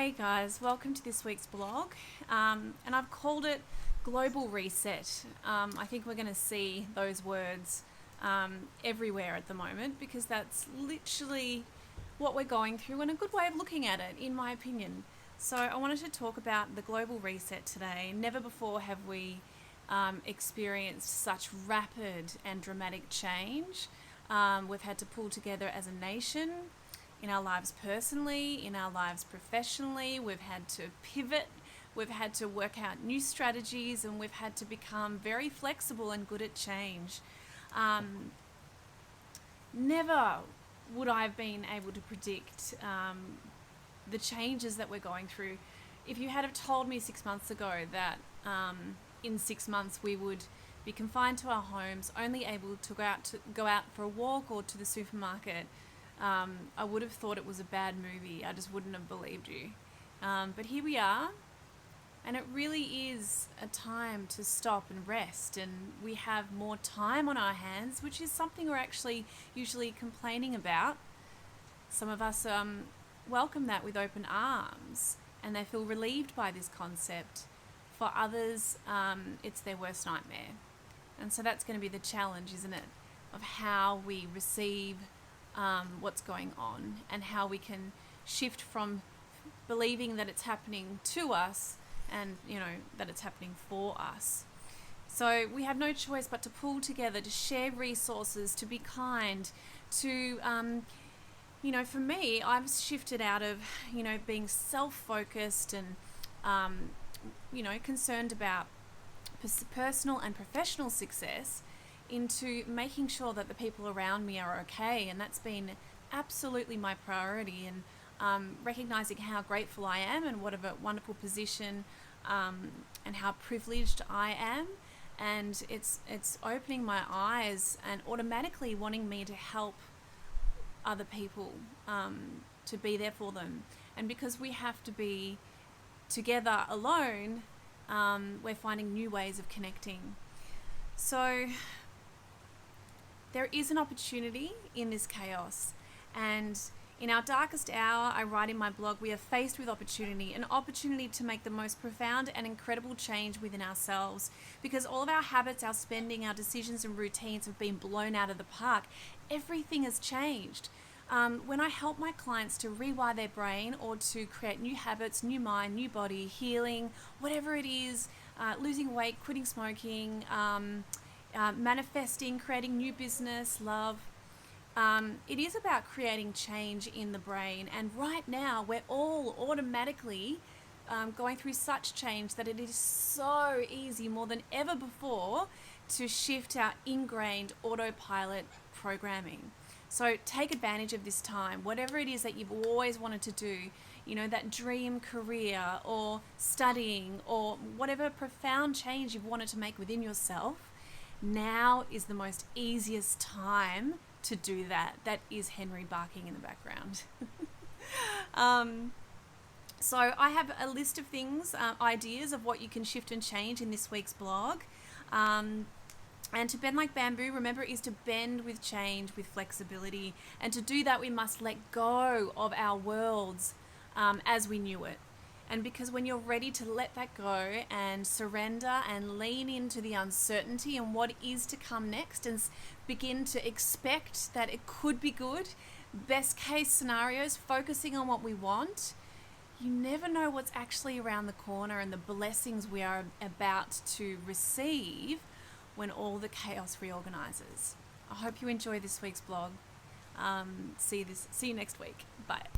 Hey guys, welcome to this week's blog. And I've called it Global Reset. I think we're going to see those words everywhere at the moment because that's literally what we're going through and a good way of looking at it, in my opinion. So I wanted to talk about the Global Reset today. Never before have we experienced such rapid and dramatic change. We've had to pull together as a nation, in our lives personally, in our lives professionally. We've had to pivot, we've had to work out new strategies, and we've had to become very flexible and good at change. Never would I have been able to predict the changes that we're going through. If you had have told me 6 months ago that in 6 months we would be confined to our homes, only able to go out for a walk or to the supermarket, I would have thought it was a bad movie. I just wouldn't have believed you. But here we are, and it really is a time to stop and rest, and we have more time on our hands, which is something we're actually usually complaining about. Some of us welcome that with open arms, and they feel relieved by this concept. For others, it's their worst nightmare. And so that's going to be the challenge, isn't it, of how we receive what's going on and how we can shift from believing that it's happening to us and that it's happening for us. So we have no choice but to pull together, to share resources, to be kind, to for me, I've shifted out of being self-focused and concerned about personal and professional success into making sure that the people around me are okay, and that's been absolutely my priority, and recognizing how grateful I am and what a wonderful position and how privileged I am, and it's opening my eyes and automatically wanting me to help other people, to be there for them. And because we have to be together alone, we're finding new ways of connecting. So there is an opportunity in this chaos, and in our darkest hour, I write in my blog, we are faced with opportunity, an opportunity to make the most profound and incredible change within ourselves, because all of our habits, our spending, our decisions and routines have been blown out of the park. Everything has changed. When I help my clients to rewire their brain or to create new habits, new mind, new body, healing, whatever it is, losing weight, quitting smoking, manifesting, creating new business, love. It is about creating change in the brain. And right now, we're all automatically going through such change that it is so easy, more than ever before, to shift our ingrained autopilot programming. So take advantage of this time, whatever it is that you've always wanted to do, that dream career or studying or whatever profound change you've wanted to make within yourself. Now is the most easiest time to do that. That is Henry barking in the background. So I have a list of things, ideas of what you can shift and change in this week's blog. And to bend like bamboo, remember, is to bend with change, with flexibility. And to do that, we must let go of our worlds as we knew it. And because when you're ready to let that go and surrender and lean into the uncertainty and what is to come next, and begin to expect that it could be good, best case scenarios, focusing on what we want, you never know what's actually around the corner and the blessings we are about to receive when all the chaos reorganizes. I hope you enjoy this week's blog. See you next week. Bye.